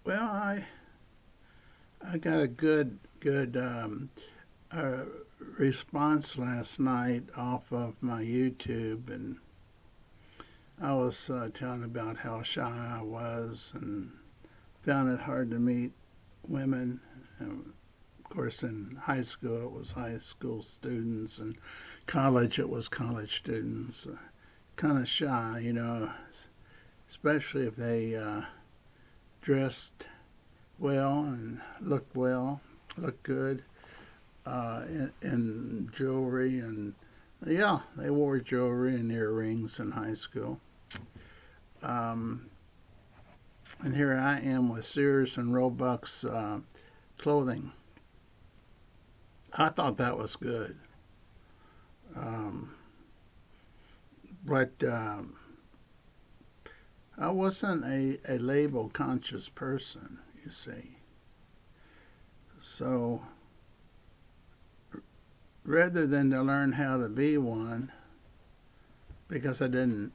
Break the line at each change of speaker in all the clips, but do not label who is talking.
Well, I got a good uh, response last night off of my YouTube, and I was telling about how shy I was and found it hard to meet women. And of course, in high school it was high school students, and college it was college students. Kind of shy, especially if they dressed well and looked good in jewelry, and yeah, they wore jewelry and earrings in high school. Um, and here I am with Sears and Roebuck's clothing. I thought that was good, um, but I wasn't a label conscious person, you see. So rather than to learn how to be one, because I didn't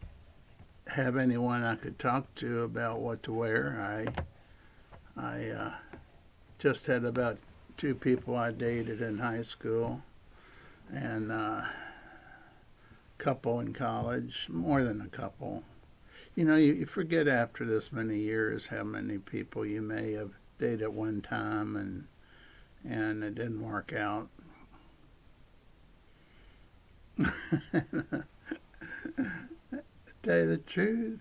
have anyone I could talk to about what to wear, I just had about two people I dated in high school and a couple in college, more than a couple. You forget after this many years how many people you may have dated at one time, and it didn't work out. Tell you the truth,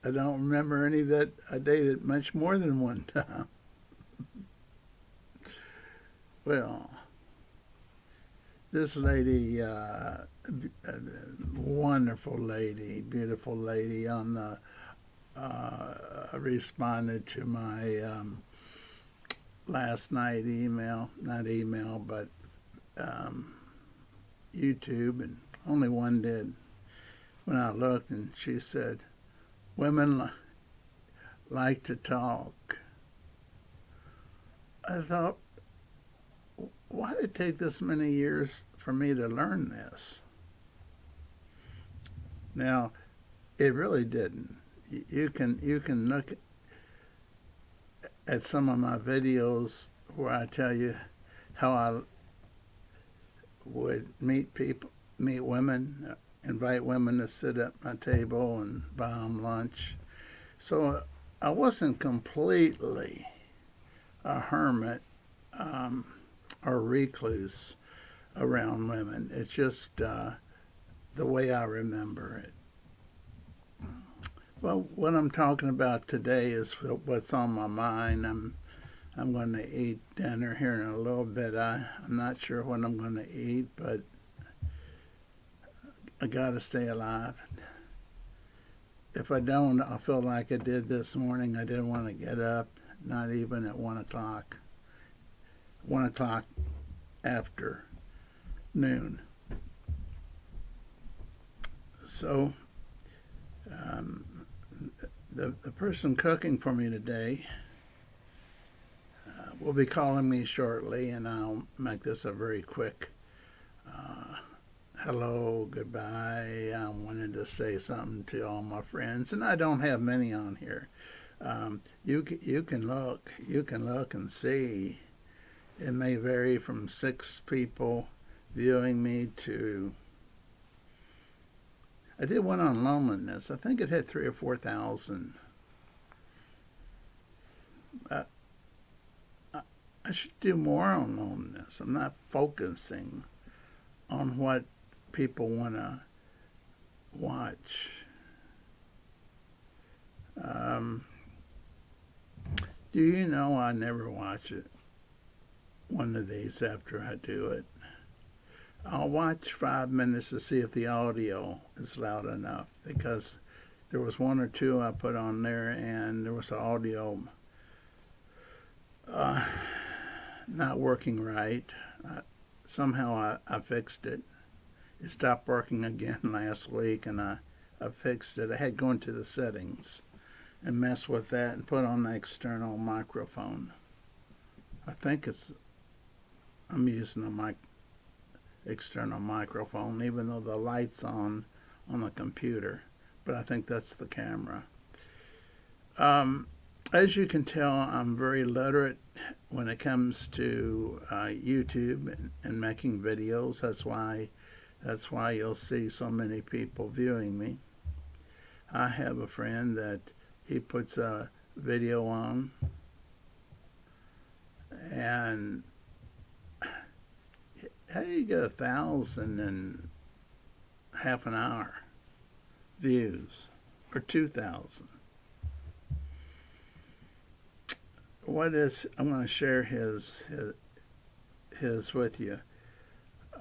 I don't remember any that I dated much more than one time. Well, this lady, a wonderful lady, beautiful lady, on the responded to my last night email, not email, but um, YouTube, and only one did. When I looked, and she said, "Women like to talk." I thought, why did it take this many years for me to learn this? Now, it really didn't. You can look at some of my videos where I tell you how I would meet women, invite women to sit at my table and buy them lunch. So I wasn't completely a hermit um, or recluse around women. It's just the way I remember it. Well, what I'm talking about today is what's on my mind. I'm going to eat dinner here in a little bit. I'm not sure what I'm going to eat, but I got to stay alive. If I don't, I'll feel like I did this morning. I didn't want to get up, not even at 1 o'clock. 1 o'clock after noon. So um, the person cooking for me today will be calling me shortly, and I'll make this a very quick uh, hello, goodbye. I wanted to say something to all my friends, and I don't have many on here. You can look and see. It may vary from 6 people viewing me to. I did one on loneliness. I think it had 3 or 4 thousand. Uh, I should do more on loneliness. I'm not focusing on what people want to watch. Um, do you know I never watch it? One of these after I do it. I'll watch 5 minutes to see if the audio is loud enough, because there was one or two I put on there and there was audio uh, not working right. Somehow I fixed it. It stopped working again last week, and I fixed it. I had to go into the settings and mess with that and put on the external microphone. I think I'm using a external microphone, even though the light's on the computer. But I think that's the camera. Um, As you can tell, I'm very literate when it comes to YouTube and making videos. That's why you'll see so many people viewing me. I have a friend that he puts a video on, and how do you get 1,000 in half an hour views, or 2,000? I'm going to share his with you.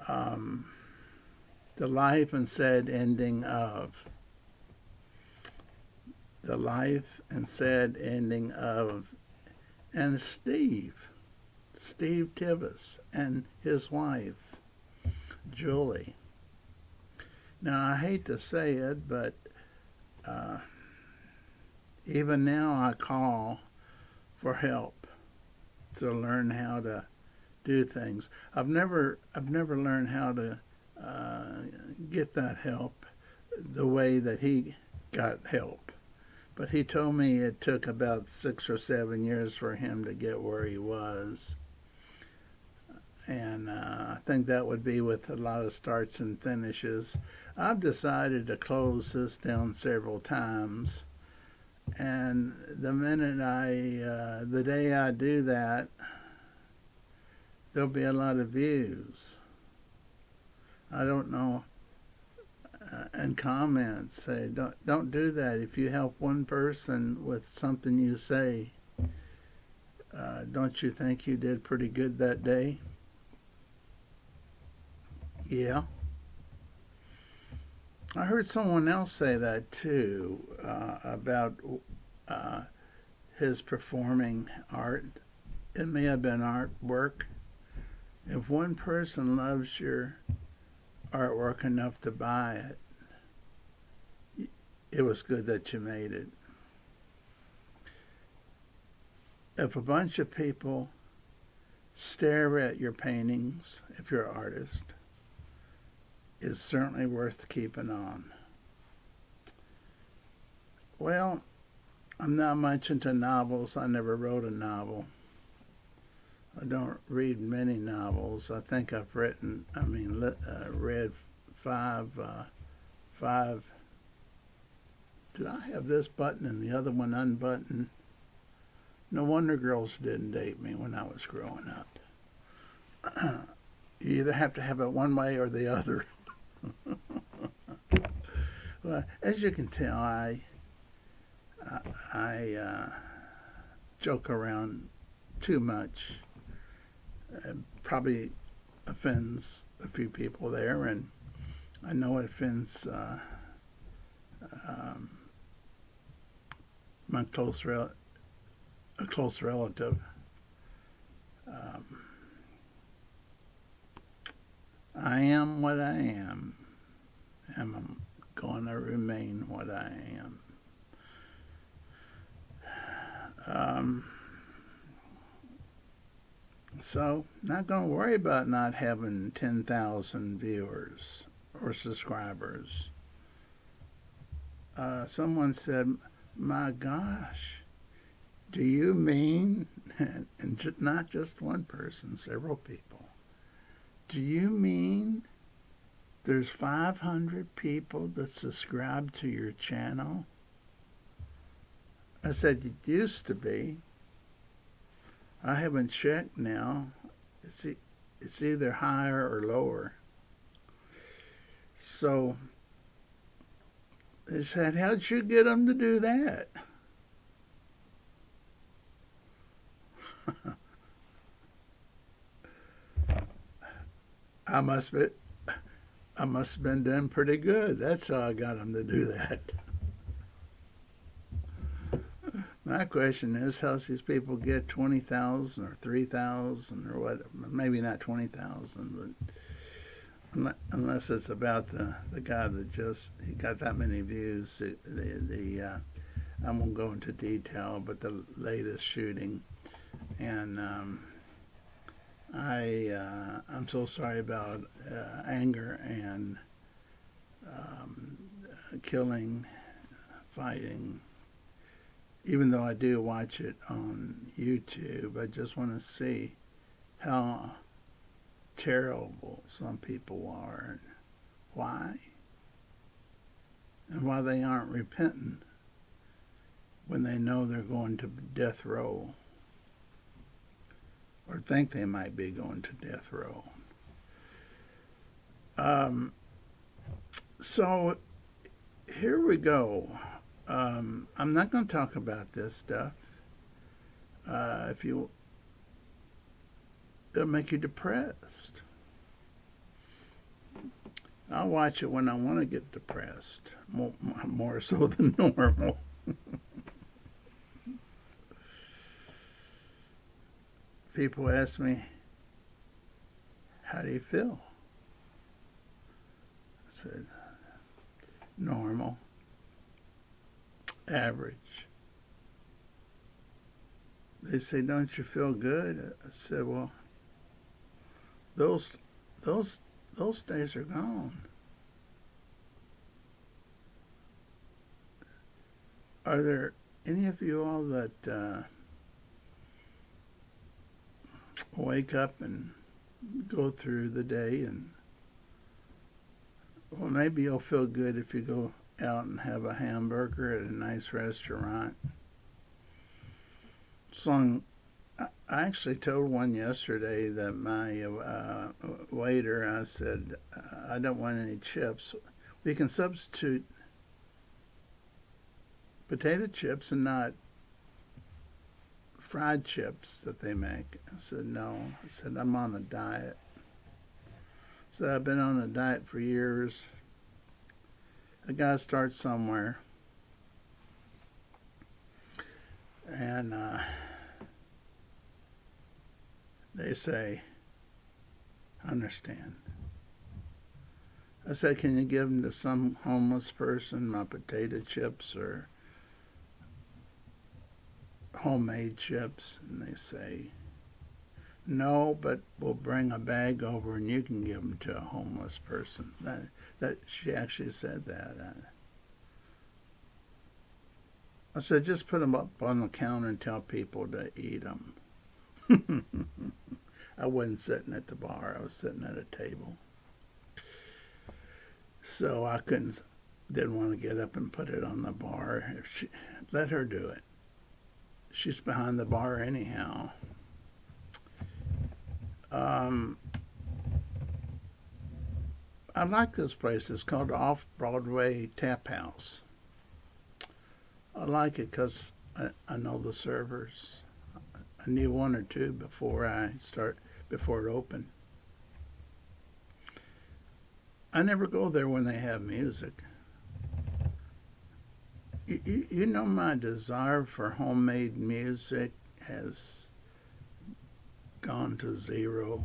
The life and sad ending of. The life and sad ending of. And Steve Tivis, and his wife, Julie. Now, I hate to say it, but even now I call for help to learn how to do things. I've never learned how to get that help the way that he got help. But he told me it took about 6 or 7 years for him to get where he was. And I think that would be with a lot of starts and finishes. I've decided to close this down several times. And the day I do that, there'll be a lot of views. I don't know. And comments say, don't do that. If you help one person with something you say, don't you think you did pretty good that day? Yeah. I heard someone else say that too, about his performing art. It may have been artwork. If one person loves your artwork enough to buy it, it was good that you made it. If a bunch of people stare at your paintings, if you're an artist, it's certainly worth keeping on. Well, I'm not much into novels. I never wrote a novel. I don't read many novels. I think I've read five. Did I have this button and the other one unbuttoned? No wonder girls didn't date me when I was growing up. You either have to have it one way or the other. Well, as you can tell, I joke around too much. It probably offends a few people there, and I know it offends a close relative. I am what I am, and I'm going to remain what I am. So, not going to worry about not having 10,000 viewers or subscribers. Someone said, my gosh, do you mean, and not just one person, several people, do you mean there's 500 people that subscribe to your channel? I said, it used to be. I haven't checked now. It's either higher or lower. So they said, how'd you get them to do that? I must have been doing pretty good. That's how I got them to do that. My question is, how does these people get 20,000 or 3,000 or what? Maybe not 20,000, but unless it's about the guy that he got that many views. I won't go into detail, but the latest shooting, and I'm so sorry about anger and killing, fighting. even though I do watch it on YouTube, I just want to see how terrible some people are and why, and why they aren't repentant when they know they're going to death row or think they might be going to death row. So here we go. I'm not going to talk about this stuff. If you, it'll make you depressed. I'll watch it when I want to get depressed, more so than normal. People ask me, how do you feel? I said, normal, average. They say, don't you feel good? I said, well, those days are gone. Are there any of you all that wake up and go through the day and, well, maybe you'll feel good if you go out and have a hamburger at a nice restaurant. So I actually told one yesterday that my waiter, I said, I don't want any chips. We can substitute potato chips and not fried chips that they make. I said, no. I said, I'm on a diet. I said, I've been on a diet for years. I gotta start somewhere. And they say, I understand. I said, can you give them to some homeless person, my potato chips or homemade chips? And they say, no, but we'll bring a bag over and you can give them to a homeless person. That she actually said that. I said, just put them up on the counter and tell people to eat them. I wasn't sitting at the bar. I was sitting at a table. So I didn't want to get up and put it on the bar. Let her do it. She's behind the bar anyhow. I like this place. It's called Off-Broadway Tap House. I like it because I know the servers. I knew one or two before it opened. I never go there when they have music. You know, my desire for homemade music has gone to zero.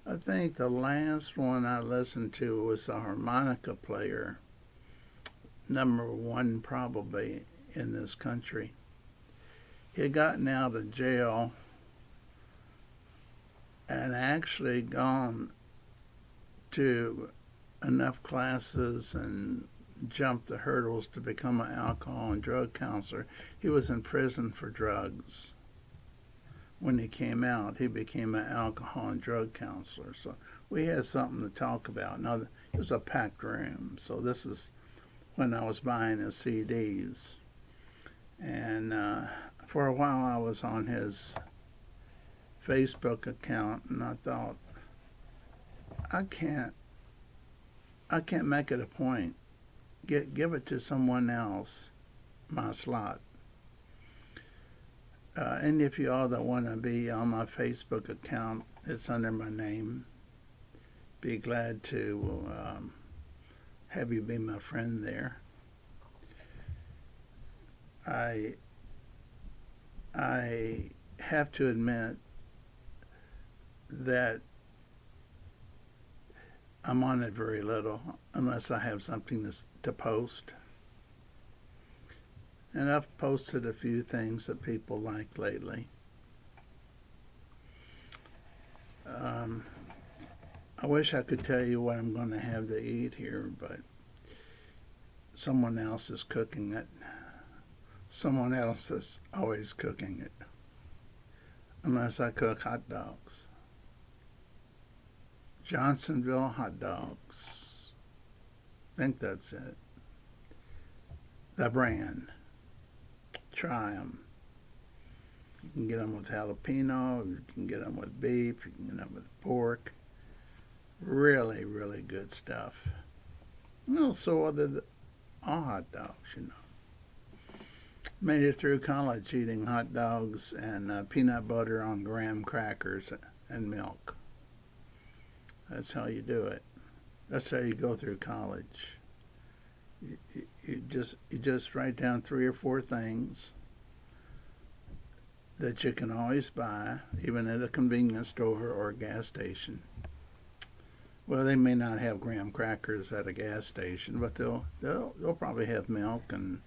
I think the last one I listened to was a harmonica player, number one probably in this country. He had gotten out of jail and actually gone to enough classes and jumped the hurdles to become an alcohol and drug counselor. He was in prison for drugs. When he came out, he became an alcohol and drug counselor. So we had something to talk about. Now, it was a packed room. So this is when I was buying his CDs. And for a while I was on his Facebook account, and I thought, I can't make it a point. Give it to someone else, my slot. Any of you all that want to be on my Facebook account, it's under my name. Be glad to have you be my friend there. I have to admit that I'm on it very little unless I have something to post. And I've posted a few things that people like lately. I wish I could tell you what I'm going to have to eat here, but someone else is cooking it. someone else is always cooking it, unless I cook hot dogs. Johnsonville hot dogs. I think that's it. The brand. Try them. You can get them with jalapeno. You can get them with beef. You can get them with pork. Really, really good stuff. So other all hot dogs, you know. Made it through college eating hot dogs and peanut butter on graham crackers and milk. That's how you do it. That's how you go through college. You just write down 3 or 4 things that you can always buy, even at a convenience store or a gas station. Well, they may not have graham crackers at a gas station, but they'll probably have milk and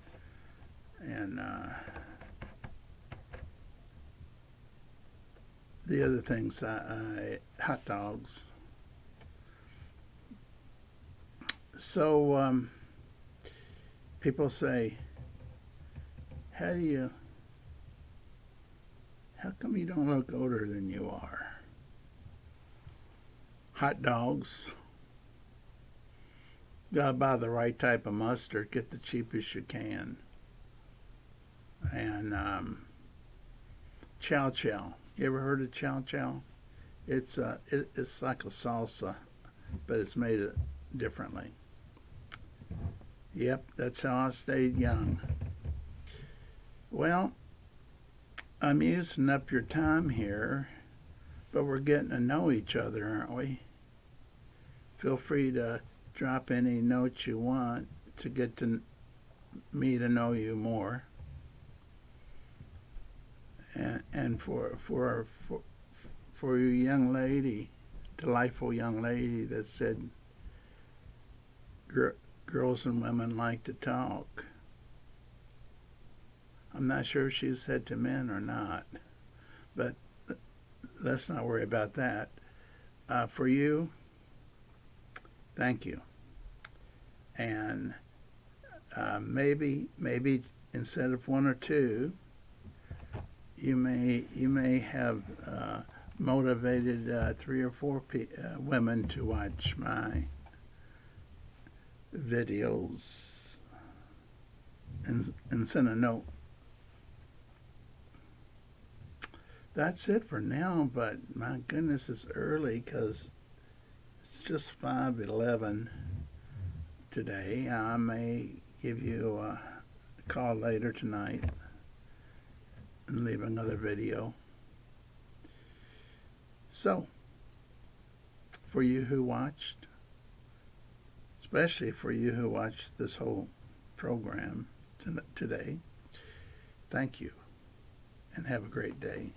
the other things. Hot dogs. So people say, how come you don't look older than you are? Hot dogs. Gotta buy the right type of mustard. Get the cheapest you can. And chow chow. You ever heard of chow chow? It's like a salsa, but it's made differently. Yep, that's how I stayed young. Well, I'm using up your time here, but we're getting to know each other, aren't we? Feel free to drop any notes you want to get to me to know you more. And for your young lady, delightful young lady that said girls and women like to talk. I'm not sure if she said to men or not, but let's not worry about that. For you, thank you. And maybe instead of 1 or 2, you may have motivated 3 or 4 women to watch my videos and send a note. That's it for now, but my goodness, it's early because it's just 5:11 today. I may give you a call later tonight and leave another video. So, for you who watched, especially for you who watched this whole program today, thank you and have a great day.